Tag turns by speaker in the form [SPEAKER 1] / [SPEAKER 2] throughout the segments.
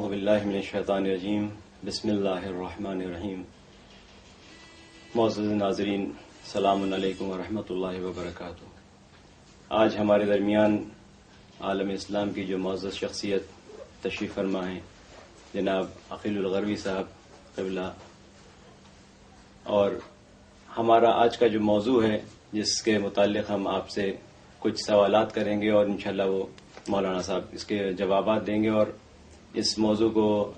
[SPEAKER 1] اعوذ باللہ من الشیطان الرجیم بسم اللہ الرحمن الرحیم. معزز ناظرین، السلام علیکم ورحمۃ اللہ وبرکاتہ. آج ہمارے درمیان عالم اسلام کی جو معزز شخصیت تشریف فرما ہیں جناب عقیل الغروی صاحب قبلہ، اور ہمارا آج کا جو موضوع ہے جس کے متعلق ہم آپ سے کچھ سوالات کریں گے اور انشاءاللہ وہ مولانا صاحب اس کے جوابات دیں گے. اور اس موضوع کو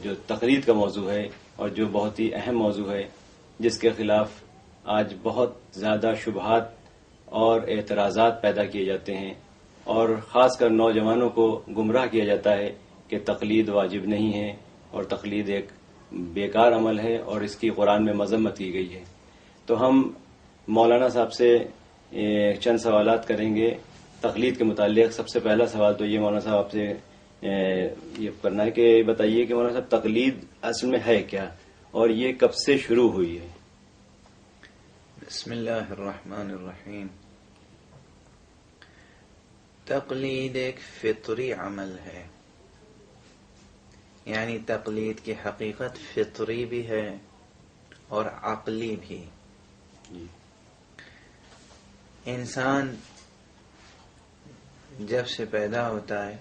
[SPEAKER 1] جو تقلید کا موضوع ہے اور جو بہت ہی اہم موضوع ہے جس کے خلاف آج بہت زیادہ شبہات اور اعتراضات پیدا کیے جاتے ہیں اور خاص کر نوجوانوں کو گمراہ کیا جاتا ہے کہ تقلید واجب نہیں ہے اور تقلید ایک بیکار عمل ہے اور اس کی قرآن میں مذمت کی گئی ہے. تو ہم مولانا صاحب سے چند سوالات کریں گے تقلید کے متعلق. سب سے پہلا سوال تو یہ مولانا صاحب آپ سے یہ کرنا ہے کہ بتائیے کہ مولانا صاحب تقلید اصل میں ہے کیا اور یہ کب سے شروع ہوئی ہے؟
[SPEAKER 2] بسم اللہ الرحمن الرحیم. تقلید ایک فطری عمل ہے، یعنی تقلید کی حقیقت فطری بھی ہے اور عقلی بھی. انسان جب سے پیدا ہوتا ہے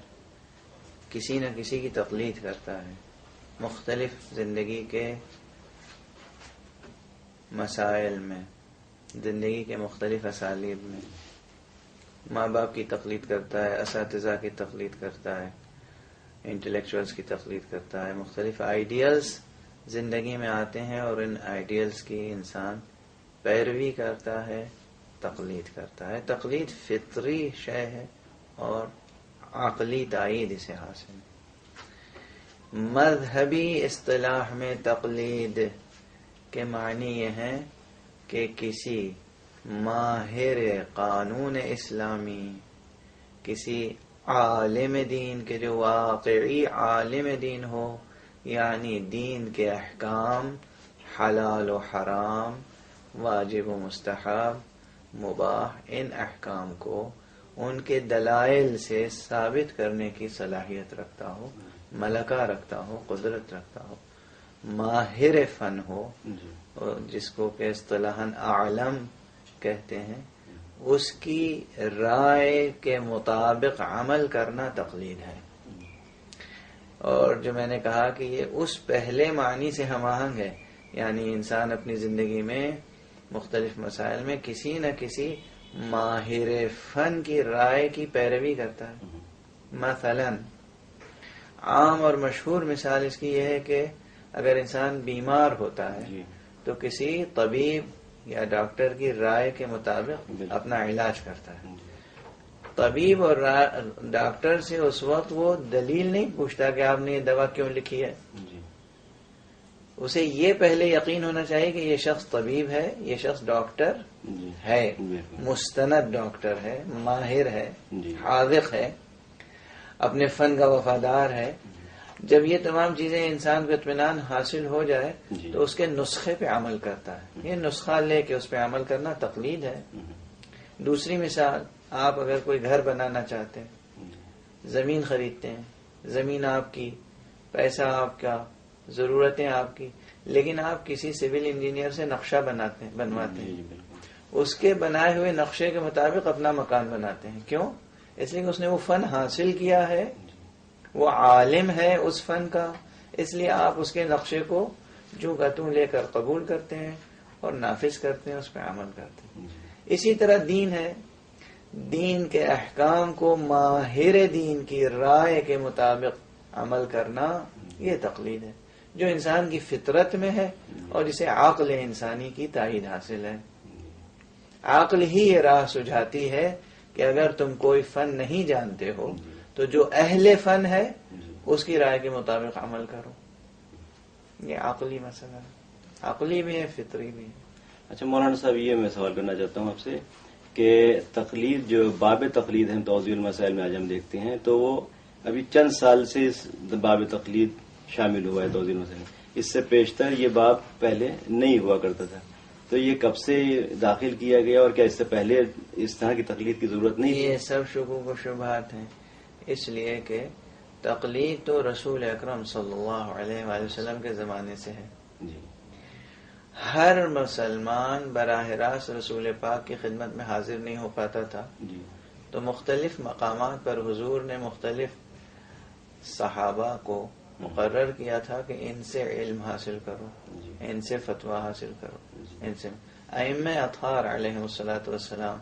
[SPEAKER 2] کسی نہ کسی کی تقلید کرتا ہے، مختلف زندگی کے مسائل میں، زندگی کے مختلف اسالیب میں. ماں باپ کی تقلید کرتا ہے، اساتذہ کی تقلید کرتا ہے، انٹلیکچوئلز کی تقلید کرتا ہے. مختلف آئیڈیلز زندگی میں آتے ہیں اور ان آئیڈیلز کی انسان پیروی کرتا ہے، تقلید کرتا ہے. تقلید فطری شے ہے اور عقلی تائید اسے حاصل ہے. مذہبی اصطلاح میں تقلید کے معنی یہ ہیں کہ کسی ماہر قانون اسلامی، کسی عالم دین کے جو واقعی عالم دین ہو، یعنی دین کے احکام، حلال و حرام، واجب و مستحب، مباح، ان احکام کو ان کے دلائل سے ثابت کرنے کی صلاحیت رکھتا ہو، ملکہ رکھتا ہو، قدرت رکھتا ہو، ماہر فن ہو، جس کو کہ اصطلاحاً عالم کہتے ہیں، اس کی رائے کے مطابق عمل کرنا تقلید ہے. اور جو میں نے کہا کہ یہ اس پہلے معنی سے ہم آہنگ ہے، یعنی انسان اپنی زندگی میں مختلف مسائل میں کسی نہ کسی ماہر فن کی رائے کی پیروی کرتا ہے. مثلا عام اور مشہور مثال اس کی یہ ہے کہ اگر انسان بیمار ہوتا ہے تو کسی طبیب یا ڈاکٹر کی رائے کے مطابق اپنا علاج کرتا ہے. طبیب اور ڈاکٹر سے اس وقت وہ دلیل نہیں پوچھتا کہ آپ نے یہ دوا کیوں لکھی ہے. اسے یہ پہلے یقین ہونا چاہیے کہ یہ شخص طبیب ہے، یہ شخص ڈاکٹر ہے، مستند ڈاکٹر ہے، ماہر ہے، حاذق ہے، اپنے فن کا وفادار ہے. جب یہ تمام چیزیں انسان کو اطمینان حاصل ہو جائے تو اس کے نسخے پہ عمل کرتا ہے. یہ نسخہ لے کے اس پہ عمل کرنا تقلید ہے. دوسری مثال، آپ اگر کوئی گھر بنانا چاہتے ہیں، زمین خریدتے ہیں، زمین آپ کی، پیسہ آپ کا، ضرورتیں آپ کی، لیکن آپ کسی سول انجینئر سے نقشہ بنواتے ہیں، اس کے بنائے ہوئے نقشے کے مطابق اپنا مکان بناتے ہیں. کیوں؟ اس لیے کہ اس نے وہ فن حاصل کیا ہے، وہ عالم ہے اس فن کا، اس لیے آپ اس کے نقشے کو جو گتوں لے کر قبول کرتے ہیں اور نافذ کرتے ہیں، اس پہ عمل کرتے ہیں. اسی طرح دین ہے، دین کے احکام کو ماہر دین کی رائے کے مطابق عمل کرنا یہ تقلید ہے جو انسان کی فطرت میں ہے اور جسے عقل انسانی کی تائید حاصل ہے. عقل ہی یہ راہ سجھاتی ہے کہ اگر تم کوئی فن نہیں جانتے ہو تو جو اہل فن ہے اس کی رائے کے مطابق عمل کرو. یہ عقلی مسئلہ ہے، عقلی بھی ہے، فطری بھی ہے.
[SPEAKER 1] اچھا مولانا صاحب، یہ میں سوال کرنا چاہتا ہوں آپ سے کہ تقلید جو باب تقلید ہیں توضیح المسائل میں آج ہم دیکھتے ہیں تو وہ ابھی چند سال سے اس باب تقلید شامل ہوا ہے توضیح المسائل. اس سے پیشتر یہ باب پہلے نہیں ہوا کرتا تھا، تو یہ کب سے داخل کیا گیا اور کیا اس سے پہلے اس طرح کی تقلید کی ضرورت نہیں؟
[SPEAKER 2] یہ سب شکوک و شبہات ہیں، اس لیے کہ تقلید تو رسول اکرم صلی اللہ علیہ وآلہ وسلم کے زمانے سے ہے.
[SPEAKER 1] جی
[SPEAKER 2] ہر مسلمان براہ راست رسول پاک کی خدمت میں حاضر نہیں ہو پاتا تھا.
[SPEAKER 1] جی
[SPEAKER 2] تو مختلف مقامات پر حضور نے مختلف صحابہ کو مقرر کیا تھا کہ ان سے علم حاصل کرو،
[SPEAKER 1] جی
[SPEAKER 2] ان سے فتویٰ حاصل کرو،
[SPEAKER 1] جی
[SPEAKER 2] ان سے ائمہ اطہار علیہ الصلوۃ والسلام.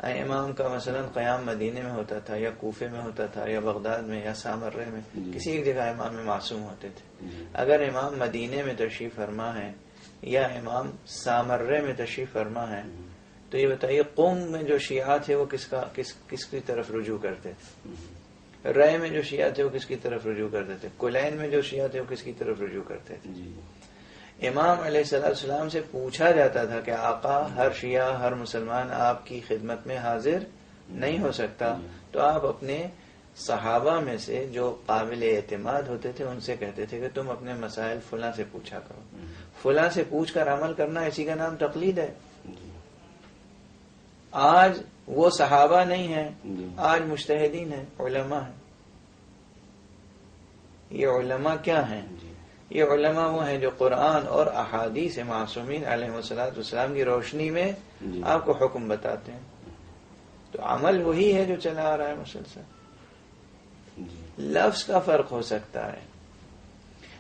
[SPEAKER 2] امام کا مثلا قیام مدینے میں ہوتا تھا یا کوفے میں ہوتا تھا یا بغداد میں یا سامرے میں،
[SPEAKER 1] جی.
[SPEAKER 2] کسی ایک جگہ امام معصوم ہوتے تھے.
[SPEAKER 1] جی
[SPEAKER 2] اگر امام مدینے میں تشریف فرما ہے یا امام سامرے میں تشریف فرما ہے تو یہ بتائیے قوم میں جو شیعہ تھے وہ کس کی طرف رجوع کرتے تھے؟ رائے میں جو شیعہ تھے وہ کس کی طرف رجوع کرتے تھے؟ کلین میں جو شیعہ تھے وہ کس کی طرف رجوع کرتے تھے؟
[SPEAKER 1] جی
[SPEAKER 2] امام علیہ السلام سے پوچھا جاتا تھا کہ آقا ہر شیعہ ہر مسلمان آپ کی خدمت میں حاضر نہیں ہو سکتا، تو آپ اپنے صحابہ میں سے جو قابل اعتماد ہوتے تھے ان سے کہتے تھے کہ تم اپنے مسائل فلاں سے پوچھا کرو. فلاں سے پوچھ کر عمل کرنا، اسی کا نام تقلید ہے. آج وہ صحابہ نہیں ہیں، آج مجتہدین ہیں، علماء ہیں. یہ علماء کیا ہیں؟ یہ علماء وہ ہیں جو قرآن اور احادیث معصومین علیہ والسلام کی روشنی میں آپ کو حکم بتاتے ہیں. تو عمل وہی ہے جو چلا آ رہا ہے مسلسل. لفظ کا فرق ہو سکتا ہے.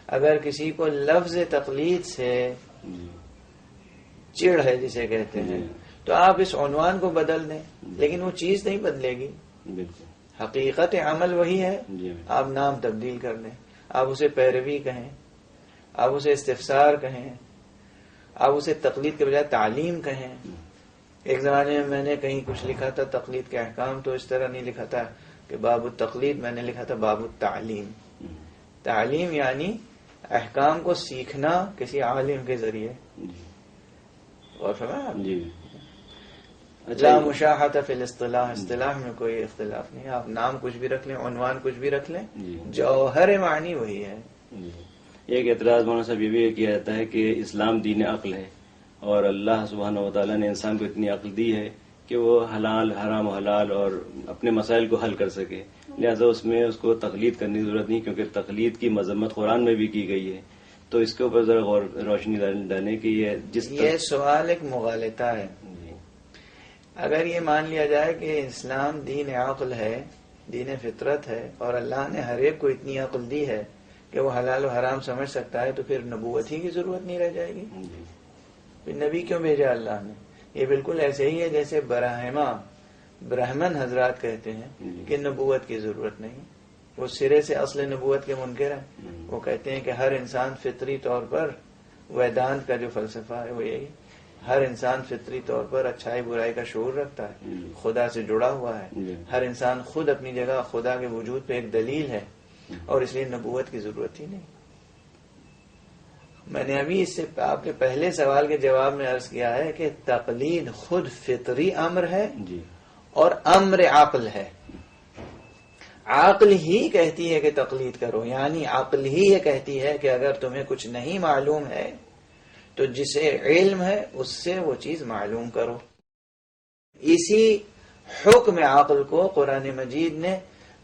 [SPEAKER 2] اگر کسی کو لفظ تقلید سے چڑ ہے جسے کہتے ہیں تو آپ اس عنوان کو بدل دیں، لیکن وہ چیز نہیں بدلے گی. حقیقت عمل وہی ہے. آپ نام تبدیل کر دیں، آپ اسے پیروی کہیں، آپ اسے استفسار کہیں، آپ اسے تقلید کے بجائے تعلیم کہیں. ایک زمانے میں نے کہیں کچھ لکھا تھا تقلید کے احکام، تو اس طرح نہیں لکھا تھا کہ باب التقلید، میں نے لکھا تھا باب التعلیم. تعلیم یعنی احکام کو سیکھنا کسی عالم کے ذریعے. اور لا مشاحت فی الاصطلاح، اصطلاح میں کوئی اختلاف نہیں. آپ نام کچھ بھی رکھ لیں، عنوان کچھ بھی رکھ لیں، جوہر معنی وہی ہے.
[SPEAKER 1] ایک اعتراض مولانا صاحب یہ بھی کیا جاتا ہے کہ اسلام دین عقل ہے، اور اللہ سبحانہ و تعالیٰ نے انسان کو اتنی عقل دی ہے کہ وہ حلال حرام و حلال اور اپنے مسائل کو حل کر سکے، لہذا اس میں اس کو تقلید کرنے کی ضرورت نہیں، کیونکہ تقلید کی مذمت قرآن میں بھی کی گئی ہے. تو اس کے اوپر ذرا غور روشنی ڈالنے کی
[SPEAKER 2] یہ سوال ایک مغالطہ ہے. اگر یہ مان لیا جائے کہ اسلام دین عقل ہے، دین فطرت ہے، اور اللہ نے ہر ایک کو اتنی عقل دی ہے کہ وہ حلال و حرام سمجھ سکتا ہے، تو پھر نبوت ہی کی ضرورت نہیں رہ جائے گی. پھر نبی کیوں بھیجا اللہ نے؟ یہ بالکل ایسے ہی ہے جیسے برہمن حضرات کہتے ہیں کہ نبوت کی ضرورت نہیں. وہ سرے سے اصل نبوت کے منکر ہیں. وہ کہتے ہیں کہ ہر انسان فطری طور پر، ویدانت کا جو فلسفہ ہے وہ یہی، ہر انسان فطری طور پر اچھائی برائی کا شعور رکھتا ہے، خدا سے جڑا ہوا ہے. ہر انسان خود اپنی جگہ خدا کے وجود پہ ایک دلیل ہے، اور اس لیے نبوت کی ضرورت ہی نہیں. میں نے ابھی اس سے آپ کے پہلے سوال کے جواب میں عرض کیا ہے کہ تقلید خود فطری امر ہے اور امر عقل ہے. عقل ہی کہتی ہے کہ تقلید کرو، یعنی عقل ہی یہ کہتی ہے کہ اگر تمہیں کچھ نہیں معلوم ہے تو جسے علم ہے اس سے وہ چیز معلوم کرو. اسی حکم عقل کو قرآن مجید نے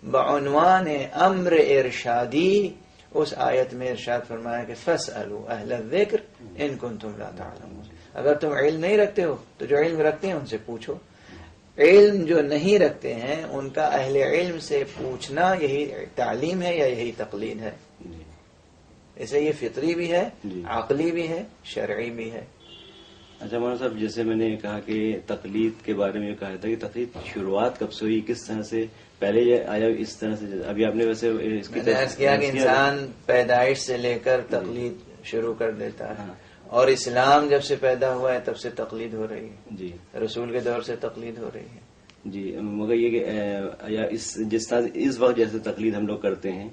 [SPEAKER 2] بعنوان امر ارشادی اس آیت میں ارشاد فرمایا کہ فاسألوا اہل الذکر ان کنتم لا تعلمون. اگر تم علم نہیں رکھتے ہو تو جو علم رکھتے ہیں ان سے پوچھو. علم جو نہیں رکھتے ہیں ان کا اہل علم سے پوچھنا یہی تعلیم ہے یا یہی تقلید ہے. اسے یہ فطری بھی ہے، عقلی بھی ہے، شرعی بھی ہے.
[SPEAKER 1] اچھا مولانا صاحب، جیسے میں نے کہا کہ تقلید کے بارے میں کہا تھا کہ تقلید شروعات کب سے ہوئی، کس طرح سے پہلے یہ آیا، اس طرح سے ابھی آپ نے ویسے اس کی
[SPEAKER 2] عرض کیا کہ انسان پیدائش سے لے کر تقلید شروع کر دیتا ہے، اور اسلام جب سے پیدا ہوا ہے تب سے تقلید ہو رہی ہے.
[SPEAKER 1] جی
[SPEAKER 2] رسول کے دور سے تقلید ہو رہی ہے.
[SPEAKER 1] جی مگر یہ کہ جس طرح اس وقت جیسے تقلید ہم لوگ کرتے ہیں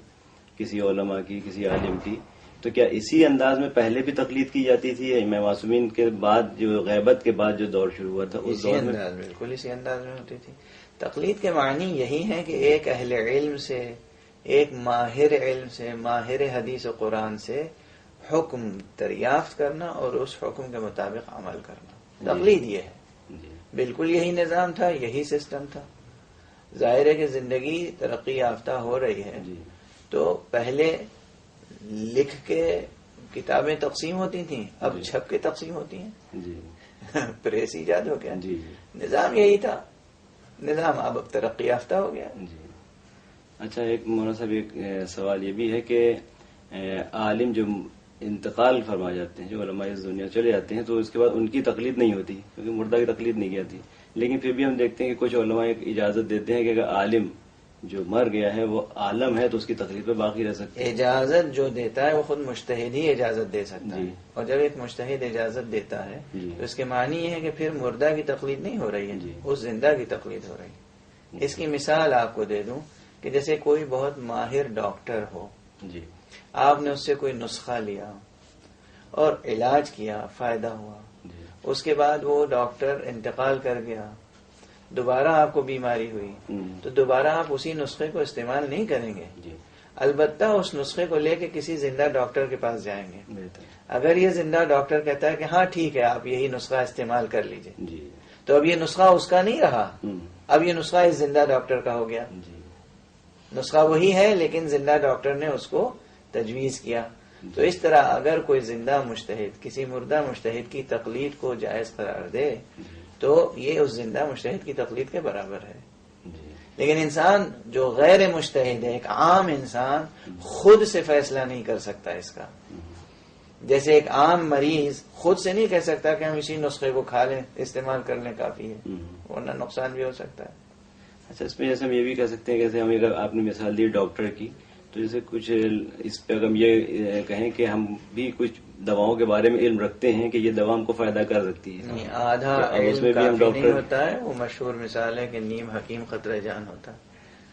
[SPEAKER 1] کسی علماء کی، کسی عالم کی، تو کیا اسی انداز میں پہلے بھی تقلید کی جاتی تھی؟ امام معصومین کے بعد جو غیبت کے بعد جو دور شروع ہوا تھا اس دور میں
[SPEAKER 2] بالکل اسی انداز میں ہوتی تھی. تقلید کے معنی یہی ہے کہ ایک اہل علم سے، ایک ماہر علم سے، ماہر حدیث و قرآن سے حکم دریافت کرنا اور اس حکم کے مطابق عمل کرنا. تقلید یہ ہے. بالکل یہی نظام تھا، یہی سسٹم تھا. ظاہر ہے کہ زندگی ترقی یافتہ ہو رہی ہے
[SPEAKER 1] جی
[SPEAKER 2] تو پہلے لکھ کے کتابیں تقسیم ہوتی تھیں، اب
[SPEAKER 1] جی
[SPEAKER 2] چھپ کے تقسیم ہوتی ہیں.
[SPEAKER 1] جی
[SPEAKER 2] پریس ایجاد ہو گیا.
[SPEAKER 1] جی
[SPEAKER 2] نظام یہی تھا، نظام اب ترقی یافتہ ہو گیا.
[SPEAKER 1] جی. اچھا، ایک مولانا صاحب ایک سوال یہ بھی ہے کہ عالم جو انتقال فرما جاتے ہیں، جو علماء اس دنیا چلے جاتے ہیں، تو اس کے بعد ان کی تقلید نہیں ہوتی کیونکہ مردہ کی تقلید نہیں کی جاتی، لیکن پھر بھی ہم دیکھتے ہیں کہ کچھ علماء ایک اجازت دیتے ہیں کہ اگر عالم جو مر گیا ہے وہ عالم ہے تو اس کی تقلید پہ باقی رہ سکتے ہیں.
[SPEAKER 2] اجازت جو دیتا ہے وہ خود مجتہد ہی اجازت دے سکتا
[SPEAKER 1] جی.
[SPEAKER 2] ہے، اور جب ایک مجتہد اجازت دیتا ہے
[SPEAKER 1] جی.
[SPEAKER 2] تو اس کے معنی یہ ہے کہ پھر مردہ کی تقلید نہیں ہو رہی ہے،
[SPEAKER 1] جی.
[SPEAKER 2] اس زندہ کی تقلید ہو رہی ہے. اس کی مثال آپ کو دے دوں کہ جیسے کوئی بہت ماہر ڈاکٹر ہو،
[SPEAKER 1] جی
[SPEAKER 2] آپ نے اس سے کوئی نسخہ لیا اور علاج کیا، فائدہ ہوا،
[SPEAKER 1] جی
[SPEAKER 2] اس کے بعد وہ ڈاکٹر انتقال کر گیا، دوبارہ آپ کو بیماری ہوئی تو دوبارہ آپ اسی نسخے کو استعمال نہیں کریں گے،
[SPEAKER 1] جی
[SPEAKER 2] البتہ اس نسخے کو لے کے کسی زندہ ڈاکٹر کے پاس جائیں گے.
[SPEAKER 1] بہتر.
[SPEAKER 2] اگر یہ زندہ ڈاکٹر کہتا ہے کہ ہاں ٹھیک ہے آپ یہی نسخہ استعمال کر لیجئے،
[SPEAKER 1] جی
[SPEAKER 2] تو اب یہ نسخہ اس کا نہیں رہا، اب یہ نسخہ اس زندہ ڈاکٹر کا ہو گیا.
[SPEAKER 1] جی
[SPEAKER 2] نسخہ وہی ہے لیکن زندہ ڈاکٹر نے اس کو تجویز کیا. تو اس طرح اگر کوئی زندہ مجتہد کسی مردہ مجتہد کی تقلید کو جائز قرار دے تو یہ اس زندہ مجتہد کی تقلید کے برابر ہے.
[SPEAKER 1] جی
[SPEAKER 2] لیکن انسان جو غیر مجتہد ہے، ایک عام انسان، خود سے فیصلہ نہیں کر سکتا اس کا. جیسے ایک عام مریض خود سے نہیں کہہ سکتا کہ ہم اسی نسخے کو کھا لیں، استعمال کر لیں کافی ہے، ورنہ نقصان بھی ہو سکتا ہے.
[SPEAKER 1] اچھا، اس میں جیسے ہم یہ بھی کہہ سکتے ہیں، جیسے ہم اگر آپ نے مثال دی ڈاکٹر کی، تو جیسے کچھ اس پہ اگر ہم یہ کہیں کہ ہم بھی کچھ دواؤں کے بارے میں علم رکھتے ہیں کہ یہ دوا ہم کو فائدہ کر سکتی ہے،
[SPEAKER 2] نہیں، آدھا
[SPEAKER 1] اب اس
[SPEAKER 2] علم
[SPEAKER 1] میں بھی ہم
[SPEAKER 2] کافی نہیں
[SPEAKER 1] ڈاکٹر.
[SPEAKER 2] ہوتا ہے. وہ مشہور مثال ہے کہ نیم حکیم خطرہ جان ہوتا ہے.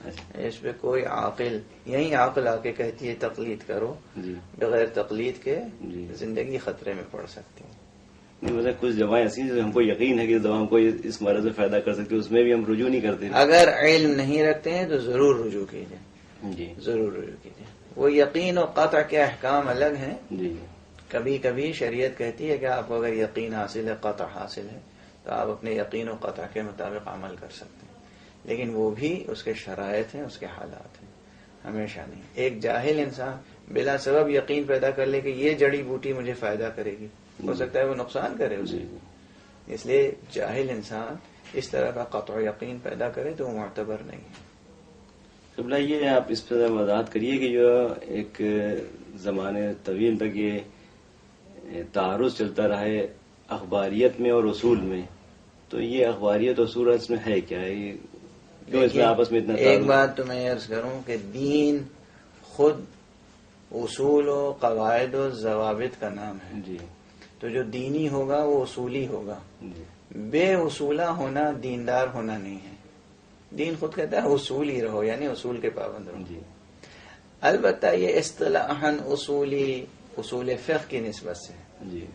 [SPEAKER 1] اچھا.
[SPEAKER 2] اس پہ کوئی عاقل، یہی عاقل آ کے کہتی ہے تقلید کرو،
[SPEAKER 1] جی
[SPEAKER 2] بغیر تقلید کے
[SPEAKER 1] جی.
[SPEAKER 2] زندگی خطرے میں پڑ سکتی ہے.
[SPEAKER 1] نہیں، مطلب کچھ دوائیں ایسی ہیں جو ہم کو یقین ہے کہ دوا ہم کو اس مرض سے فائدہ کر سکتی ہے، اس میں بھی ہم رجوع نہیں کرتے.
[SPEAKER 2] اگر علم نہیں رکھتے ہیں تو ضرور رجوع کیجیے،
[SPEAKER 1] جی
[SPEAKER 2] ضرور رجوع کیجیے. وہ یقین و قطع کے احکام الگ ہیں.
[SPEAKER 1] جی
[SPEAKER 2] کبھی کبھی شریعت کہتی ہے کہ آپ کو اگر یقین حاصل ہے، قطع حاصل ہے، تو آپ اپنے یقین و قطع کے مطابق عمل کر سکتے ہیں، لیکن وہ بھی اس کے شرائط ہیں، اس کے حالات ہیں، ہمیشہ نہیں. ایک جاہل انسان بلا سبب یقین پیدا کر لے کہ یہ جڑی بوٹی مجھے فائدہ کرے گی، ہو سکتا ہے وہ نقصان کرے اسے. اس لیے جاہل انسان اس طرح کا قطع یقین پیدا کرے تو وہ معتبر نہیں ہے.
[SPEAKER 1] قبلہ یہ آپ اس پہ وضاحت کریے کہ جو ایک زمانے طویل تک یہ تعارض چلتا رہا ہے اخباریت میں اور اصول میں، تو یہ اخباریت اصول اس میں ہے کیا ہے؟ کیوں اس میں آپس میں اتنا
[SPEAKER 2] ایک
[SPEAKER 1] تعارض؟
[SPEAKER 2] بات تو میں عرض کروں کہ دین خود اصول و قواعد و ضوابط کا نام ہے.
[SPEAKER 1] جی
[SPEAKER 2] تو جو دینی ہوگا وہ اصولی ہوگا.
[SPEAKER 1] جی
[SPEAKER 2] بے اصولہ ہونا دیندار ہونا نہیں ہے. دین خود کہتا ہے اصول ہی رہو، یعنی اصول کے پابند رہو.
[SPEAKER 1] جی
[SPEAKER 2] البتہ یہ اصطلاحاً اصولی اصول فقہ کی نسبت سے
[SPEAKER 1] جی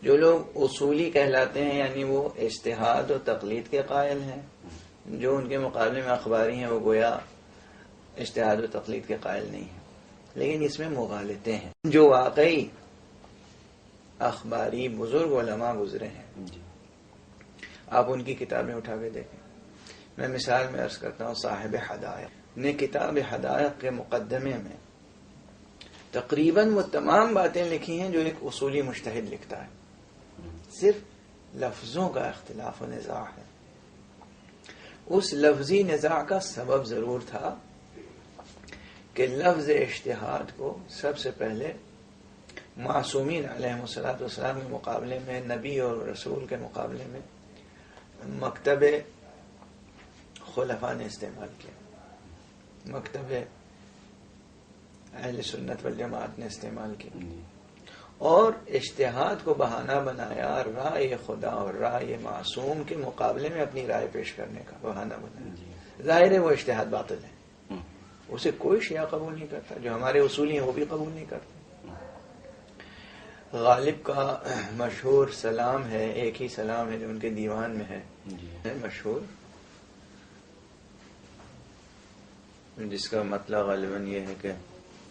[SPEAKER 2] جو لوگ اصولی کہلاتے ہیں یعنی وہ اجتہاد و تقلید کے قائل ہیں، جو ان کے مقابلے میں اخباری ہیں وہ گویا اجتہاد و تقلید کے قائل نہیں ہیں. لیکن اس میں مغالطے ہیں. جو واقعی اخباری بزرگ علماء گزرے ہیں
[SPEAKER 1] جی
[SPEAKER 2] آپ ان کی کتابیں اٹھا کے دیکھیں. میں مثال میں عرض کرتا ہوں، صاحب حدائق نے کتاب حدائق کے مقدمے میں تقریباً وہ تمام باتیں لکھی ہیں جو ایک اصولی مجتہد لکھتا ہے. صرف لفظوں کا اختلاف و نزاع ہے. اس لفظی نزاع کا سبب ضرور تھا کہ لفظ اجتہاد کو سب سے پہلے معصومین علیہ الصلوۃ والسلام کے مقابلے میں، نبی اور رسول کے مقابلے میں مکتب خلفاء نے استعمال کیا، مکتب اہل سنت والجماعت نے استعمال کیا، اور اجتہاد کو بہانہ بنایا رائے خدا اور رائے معصوم کے مقابلے میں اپنی رائے پیش کرنے کا بہانہ بنایا. ظاہر ہے وہ اجتہاد باطل ہے، اسے کوئی شیعہ قبول نہیں کرتا. جو ہمارے اصولی ہیں وہ بھی قبول نہیں کرتے. غالب کا مشہور سلام ہے، ایک ہی سلام ہے جو ان کے دیوان میں ہے مشہور، جس کا مطلب غالباً یہ ہے کہ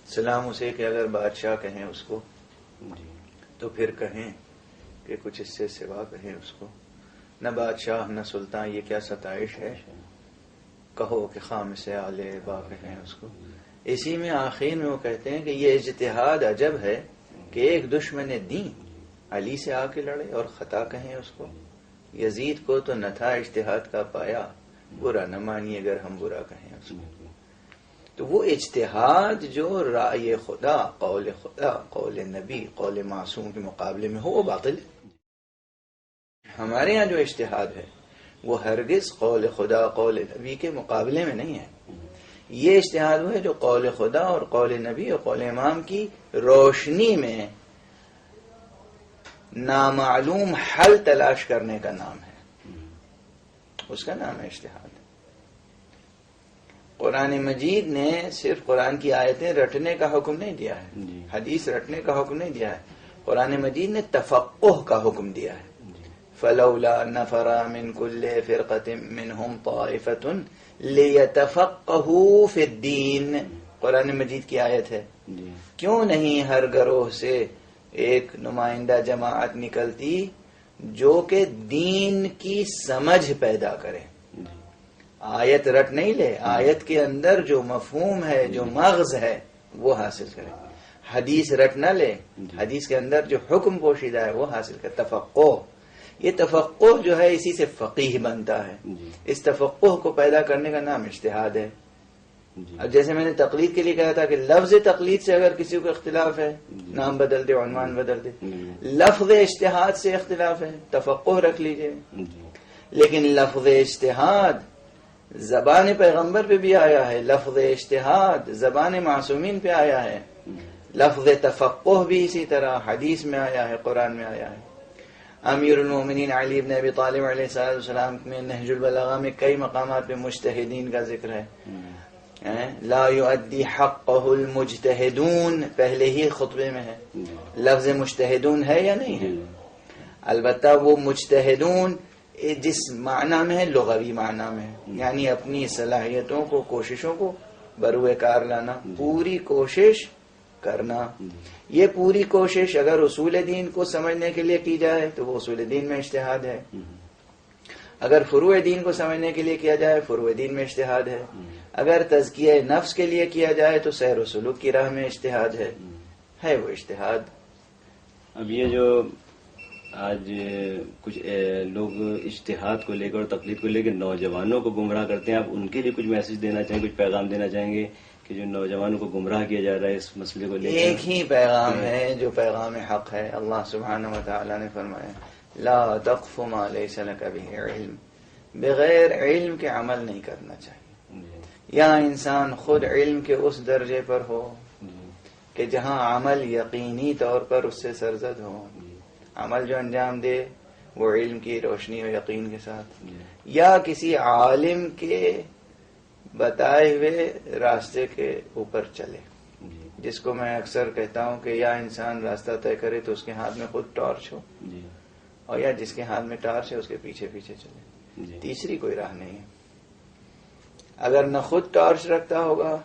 [SPEAKER 2] سلام اسے کہ اگر بادشاہ کہیں اس کو تو پھر کہیں کہ کچھ اس سے سوا کہیں اس کو، نہ بادشاہ نہ سلطان، یہ کیا ستائش ہے. کہو کہ خامس علی با کہیں اس کو. اسی میں آخر میں وہ کہتے ہیں کہ یہ اجتہاد عجب ہے کہ ایک دشمن دین علی سے آ کے لڑے اور خطا کہیں اس کو. یزید کو تو نہ تھا اجتہاد کا پایا، برا نہ مانیے اگر ہم برا کہیں اس کو. تو وہ اجتہاد جو رائے خدا، قول نبی، قول معصوم کے مقابلے میں ہو وہ باطل ہے. ہمارے ہاں جو اجتہاد ہے وہ ہرگز قول خدا، قول نبی کے مقابلے میں نہیں ہے. یہ اجتہاد وہ ہے جو قول خدا اور قول نبی اور قول امام کی روشنی میں نامعلوم حل تلاش کرنے کا نام ہے، اس کا نام ہے اجتہاد. قرآن مجید نے صرف قرآن کی آیتیں رٹنے کا حکم نہیں دیا ہے، حدیث رٹنے کا حکم نہیں دیا ہے. قرآن مجید نے تفقہ کا حکم دیا ہے. فلولا نفر من كل فرقة منهم طائفة ليتفقهوا في الدين، قرآن مجید کی آیت ہے. کیوں نہیں ہر گروہ سے ایک نمائندہ جماعت نکلتی جو کہ دین کی سمجھ پیدا کرے. آیت رٹ نہیں لے، آیت کے اندر جو مفہوم ہے، جو مغز ہے وہ حاصل کرے. حدیث رٹ نہ لے، حدیث کے اندر جو حکم پوشیدہ ہے وہ حاصل کرے. تفقہ، یہ تفقہ جو ہے اسی سے فقیہ بنتا ہے. اس تفقہ کو پیدا کرنے کا نام اجتہاد ہے. اب جیسے میں نے تقلید کے لیے کہا تھا کہ لفظ تقلید سے اگر کسی کو اختلاف ہے نام بدل دے، عنوان بدل دے. لفظ اجتہاد سے اختلاف ہے، تفقہ رکھ لیجئے. لیکن لفظ اجتہاد زبان پیغمبر پہ بھی آیا ہے، لفظ اجتہاد زبان معصومین پہ آیا ہے. لفظ تفقہ بھی اسی طرح حدیث میں آیا ہے، قرآن میں آیا ہے. امیر المومنین علی بن ابی طالب علیہ السلام میں نہج البلاغہ میں کئی مقامات پہ مجتہدین کا ذکر ہے. لا یؤدی حقہ المجتہدون پہلے ہی خطبے میں ہے. لفظ مجتہدون ہے یا نہیں ہے؟ البتہ وہ مجتہدون جس معنی میں ہے لغوی معنی میں ہے، یعنی اپنی صلاحیتوں کو، کوششوں کو بروئے کار لانا، پوری کوشش کرنا. یہ پوری کوشش اگر اصول دین کو سمجھنے کے لیے کی جائے تو وہ اصول دین میں اجتہاد ہے. اگر فروع دین کو سمجھنے کے لیے کیا جائے فروع دین میں اجتہاد ہے. اگر تزکیہ نفس کے لیے کیا جائے تو سیر و سلوک کی راہ میں اجتہاد ہے وہ اجتہاد.
[SPEAKER 1] اب یہ جو آج کچھ لوگ اجتہاد کو لے کر اور تقلید کو لے کر نوجوانوں کو گمراہ کرتے ہیں، آپ ان کے لیے کچھ میسج دینا چاہیں، کچھ پیغام دینا چاہیں گے کہ جو نوجوانوں کو گمراہ کیا جا رہا ہے اس مسئلے کو لے کر؟
[SPEAKER 2] ایک ہی پیغام ہے جو پیغام حق ہے. اللہ سبحانہ و تعالی نے فرمایا لا تقف ما لیس لک به علم، بغیر علم کے عمل نہیں کرنا چاہیے. یا انسان خود علم کے اس درجے پر ہو کہ جہاں عمل یقینی طور پر اس سے سرزد ہو، عمل جو انجام دے وہ علم کی روشنی و یقین کے ساتھ، یا کسی عالم کے بتائے ہوئے راستے کے اوپر چلے. جس کو میں اکثر کہتا ہوں کہ یا انسان راستہ طے کرے تو اس کے ہاتھ میں خود ٹارچ ہو، اور یا جس کے ہاتھ میں ٹارچ ہے اس کے پیچھے پیچھے چلے. تیسری کوئی راہ نہیں ہے. اگر نہ خود ٹارچ رکھتا ہوگا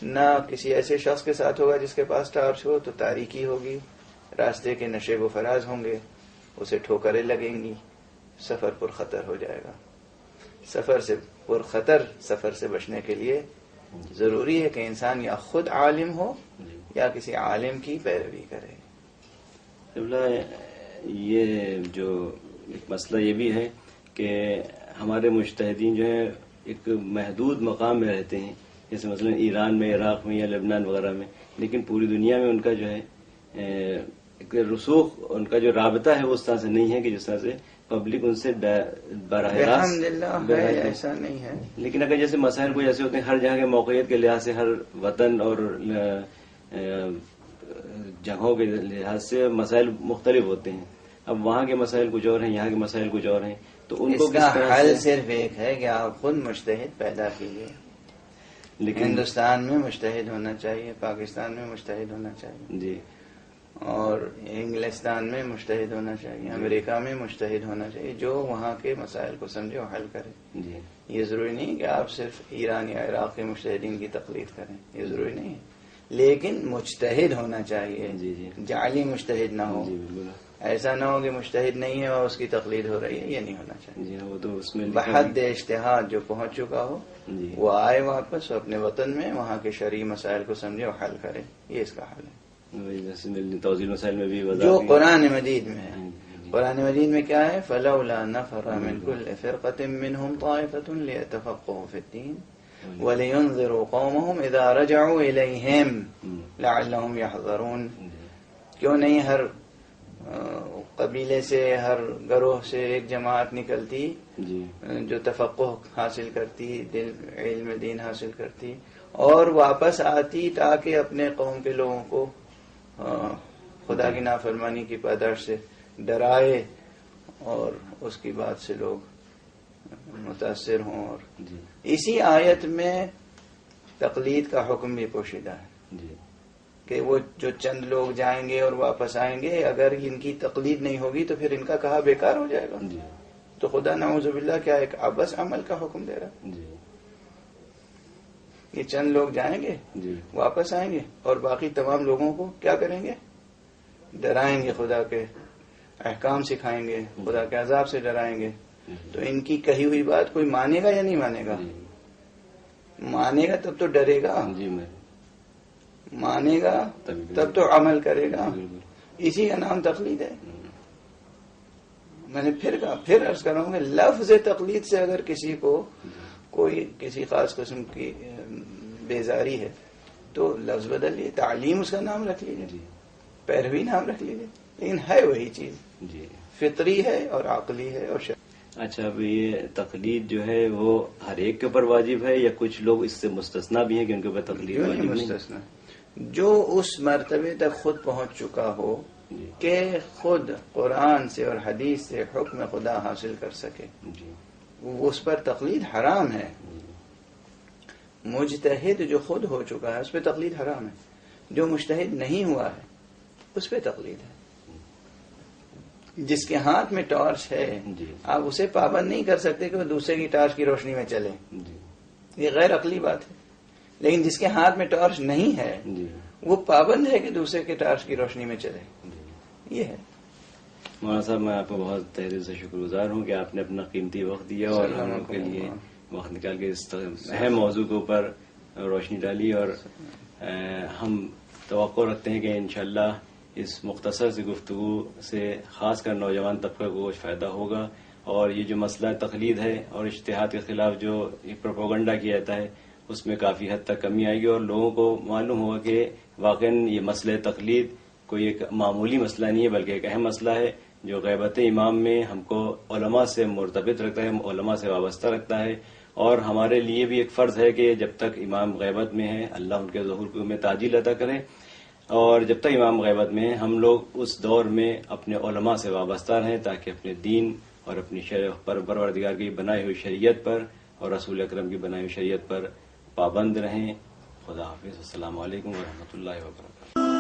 [SPEAKER 2] نہ کسی ایسے شخص کے ساتھ ہوگا جس کے پاس ٹارچ ہو تو تاریکی ہوگی، راستے کے نشیب و فراز ہوں گے، اسے ٹھوکریں لگیں گی، سفر پر خطر ہو جائے گا. سفر سے بچنے کے لیے ضروری ہے کہ انسان یا خود عالم ہو یا کسی عالم کی پیروی کرے.
[SPEAKER 1] یہ جو ایک مسئلہ یہ بھی ہے کہ ہمارے مجتہدین جو ہیں ایک محدود مقام میں رہتے ہیں، جیسے مثلا ایران میں، عراق میں یا لبنان وغیرہ میں، لیکن پوری دنیا میں ان کا جو ہے ایک رسوخ، ان کا جو رابطہ ہے وہ اس طرح سے نہیں ہے کہ جس طرح سے پبلک ان سے براہ راست.
[SPEAKER 2] ایسا نہیں ہے.
[SPEAKER 1] لیکن اگر جیسے مسائل کو جیسے ہوتے ہیں ہر جگہ کے موقعیت کے لحاظ سے، ہر وطن اور جگہوں کے لحاظ سے مسائل مختلف ہوتے ہیں. اب وہاں کے مسائل کچھ اور ہیں، یہاں کے مسائل کچھ اور ہیں، تو ان کو
[SPEAKER 2] اس کا حل صرف ایک ہے کہ آپ خود مجتہد پیدا کیجیے. لیکن ہندوستان میں مجتہد ہونا چاہیے، پاکستان میں مجتہد ہونا چاہیے،
[SPEAKER 1] جی،
[SPEAKER 2] اور انگلستان میں مجتہد ہونا چاہیے، امریکہ میں مجتہد ہونا چاہیے جو وہاں کے مسائل کو سمجھے اور حل کرے.
[SPEAKER 1] جی،
[SPEAKER 2] یہ ضروری نہیں کہ آپ صرف ایران یا عراق کے مجتہدین کی تقلید کریں، یہ ضروری نہیں ہے، لیکن مجتہد ہونا چاہیے.
[SPEAKER 1] جی جی،
[SPEAKER 2] جعلی مجتہد نہ ہو.
[SPEAKER 1] جی بالکل.
[SPEAKER 2] ایسا نہ ہو کہ مجتہد نہیں ہے اور اس کی تقلید ہو رہی ہے، یہ نہیں ہونا چاہیے.
[SPEAKER 1] جی وہ تو اس میں
[SPEAKER 2] بحد اجتہاد جو پہنچ چکا ہو
[SPEAKER 1] جی
[SPEAKER 2] وہ آئے واپس اور اپنے وطن میں وہاں کے شرعی مسائل کو سمجھے اور حل کرے، یہ اس کا حل ہے.
[SPEAKER 1] وہی جیسے توضیح مسائل میں بھی
[SPEAKER 2] جو
[SPEAKER 1] وضاحت
[SPEAKER 2] قرآن مجید میں ہے.
[SPEAKER 1] جی
[SPEAKER 2] قرآن مجید میں کیا ہے؟ فلولا نفر من كل فرقة منهم طائفة ليتفقهوا في الدين ولينذروا قومهم اذا رجعوا اليهم لعلهم يحذرون. کیوں نہیں ہر قبیلے سے، ہر گروہ سے ایک جماعت نکلتی
[SPEAKER 1] جی
[SPEAKER 2] جو تفقہ حاصل کرتی، علم دین حاصل کرتی اور واپس آتی تاکہ اپنے قوم کے لوگوں کو خدا کی نافرمانی کی پاداش سے ڈرائے اور اس کی بات سے لوگ متاثر ہوں. اور
[SPEAKER 1] جی
[SPEAKER 2] اسی آیت میں تقلید کا حکم بھی پوشیدہ ہے
[SPEAKER 1] جی
[SPEAKER 2] کہ وہ جو چند لوگ جائیں گے اور واپس آئیں گے، اگر ان کی تقلید نہیں ہوگی تو پھر ان کا کہا بیکار ہو جائے گا.
[SPEAKER 1] جی
[SPEAKER 2] تو خدا نعوذ باللہ کیا ایک عبث عمل کا حکم دے رہا ہے.
[SPEAKER 1] جی
[SPEAKER 2] یہ چند لوگ جائیں گے،
[SPEAKER 1] جی
[SPEAKER 2] واپس آئیں گے اور باقی تمام لوگوں کو کیا کریں گے؟ ڈرائیں گے، خدا کے احکام سکھائیں گے، خدا کے عذاب سے ڈرائیں گے. تو ان کی کہی ہوئی بات کوئی مانے گا یا نہیں مانے گا؟ مانے گا تب تو ڈرے گا،
[SPEAKER 1] جی میں
[SPEAKER 2] مانے گا تب تو عمل کرے گا. اسی کا نام تقلید ہے. میں نے پھر کہا، پھر عرض کروں گا، لفظ تقلید سے اگر کسی کو کوئی کسی خاص قسم کی بیزاری ہے تو لفظ بدل لیجیے، تعلیم اس کا نام رکھ لیجیے، پیروی نام رکھ لیجیے، لیکن ہے وہی چیز،
[SPEAKER 1] جی
[SPEAKER 2] فطری ہے اور عقلی ہے اور
[SPEAKER 1] اچھا. اب یہ تقلید جو ہے وہ ہر ایک کے اوپر واجب ہے یا کچھ لوگ اس سے مستثنا بھی ہیں کہ ان کے اوپر تقلید
[SPEAKER 2] کیوں
[SPEAKER 1] واجب
[SPEAKER 2] نہیں
[SPEAKER 1] نہیں؟
[SPEAKER 2] مستثنا؟ جو اس مرتبے تک خود پہنچ چکا ہو
[SPEAKER 1] جی
[SPEAKER 2] کہ خود قرآن سے اور حدیث سے حکم خدا حاصل کر سکے،
[SPEAKER 1] جی
[SPEAKER 2] اس پر تقلید حرام ہے. مجتہد جو خود ہو چکا ہے اس پہ تقلید حرام ہے. جو مجتہد نہیں ہوا ہے اس پہ تقلید ہے. جس کے ہاتھ میں ٹارچ ہے
[SPEAKER 1] جی
[SPEAKER 2] آپ اسے پابند نہیں کر سکتے کہ وہ دوسرے کی ٹارچ کی روشنی میں چلے،
[SPEAKER 1] جی
[SPEAKER 2] یہ غیر عقلی بات ہے. لیکن جس کے ہاتھ میں ٹارچ نہیں ہے
[SPEAKER 1] جی
[SPEAKER 2] وہ پابند ہے کہ دوسرے کے ٹارچ کی روشنی میں چلے. یہ ہے.
[SPEAKER 1] مولانا صاحب میں آپ کو بہت تہ دل سے شکر گزار ہوں کہ آپ نے اپنا قیمتی وقت دیا اور ہم لوگ کے لیے وقت نکال کے اس اہم موضوع کے اوپر روشنی ڈالی. اور ہم توقع رکھتے ہیں کہ انشاءاللہ اس مختصر سی گفتگو سے خاص کر نوجوان طبقے کو کچھ فائدہ ہوگا. اور یہ جو مسئلہ تقلید ہے اور اجتہاد کے خلاف جو پروپیگنڈا کیا جاتا ہے اس میں کافی حد تک کمی آئے گی اور لوگوں کو معلوم ہوگا کہ واقعاً یہ مسئلہ تقلید کوئی ایک معمولی مسئلہ نہیں ہے بلکہ ایک اہم مسئلہ ہے جو غیبت امام میں ہم کو علماء سے مرتبط رکھتا ہے، علماء سے وابستہ رکھتا ہے. اور ہمارے لیے بھی ایک فرض ہے کہ جب تک امام غیبت میں ہے اللہ ان کے ظہور میں تعجیل عطا کرے، اور جب تک امام غیبت میں ہیں ہم لوگ اس دور میں اپنے علماء سے وابستہ رہیں تاکہ اپنے دین اور اپنی پروردگار کی بنائی ہوئی شریعت پر اور رسول اکرم کی بنائی ہوئی شریعت پر پابند رہیں. خدا حافظ. السلام علیکم ورحمۃ اللہ وبرکاتہ.